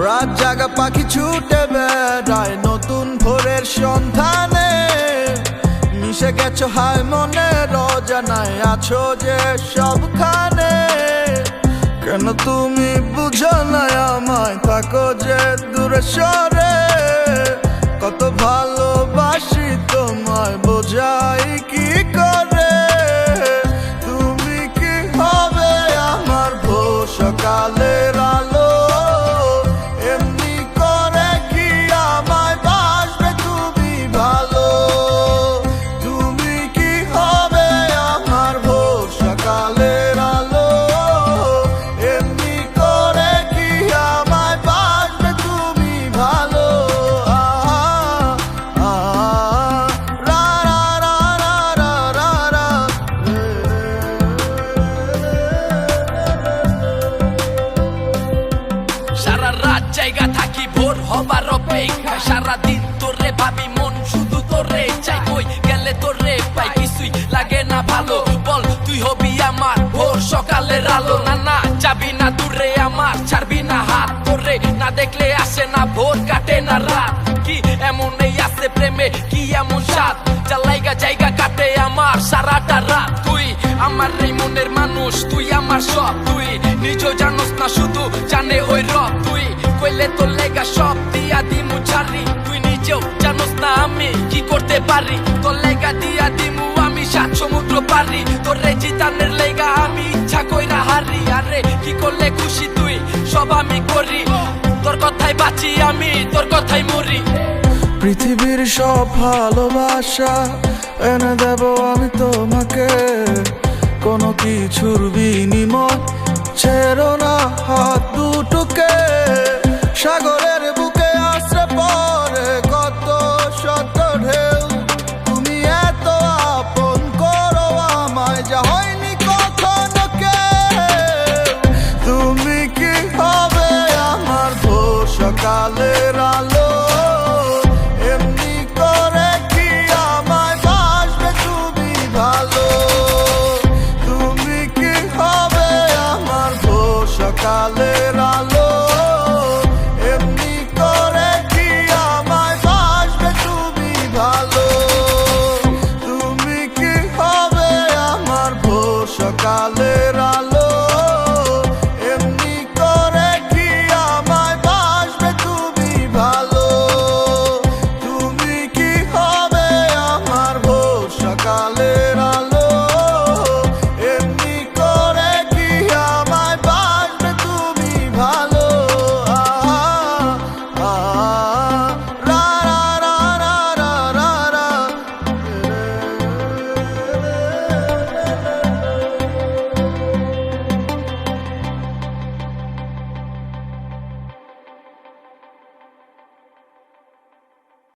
রাত জাগা পাখি ছুটে বেড়ায় নতুন ভোরের সন্ধানে। মিশে গেছো হায় মনের অজানায়, আছো যে সবখানে। কেন তুমি বুঝো না আমায়, থাকো যে দূরে সরে। কত ভালোবাসি তোমায়, বোঝাই কি করে। তুমি কি হবে আমার ভোর সকালের আলো, এমনি করে কি আমায় বাসবে তুমি ভালো। তুমি কি হবে আমার ভোর সকালের আলো, এমনি করে কি আমায় বাসবে তুমি ভালো। সারা রাত জায়গা থাকি ভোর হবার অপেক্ষায়, সারাদিন তোরে ভাবি মন শুধু তোরে চাই। কই গেলে তোরে পাই, কিছুই লাগে না ভালো। বল তুই হবি আমার ভোর সকালের আলো। না না যাবি না দূরে আমার, ছাড়বি না হাত। তোরে না দেখলে আসে না ভোর, কাটে না রাত। কি এমন এই আছে প্রেমে, কি এমন স্বাদ, জায়গা জায়গা কাটে আমার সারাটা রাত। তুই আমার এই মনের মানুষ, তুই আমার সব। তুই নিজেও জানোস না, শুধু জানে ওই রব। তুই কইলে তোর লেগা সব দিয়া দিমু ছাড়ি। তুই নিজেও জানোস না আমি কি করতে পারি, তোর লেগা দিয়া দিমু আমি 7 সমুদ্র পারি। তোর রে জিতানের লেগা আমি ইচ্ছা কইরা হারি। আরে কি করলে খুশি তুই সব আমি করি, তোর কথাই বাঁচি আমি, তোর কথাই মরি। পৃথিবীর সব ভালোবাসা এনে দেব আমি তোমাকে, কোনো কিছুর বিনিময় ছেড়ো না হাত দুটোকে। সাগরে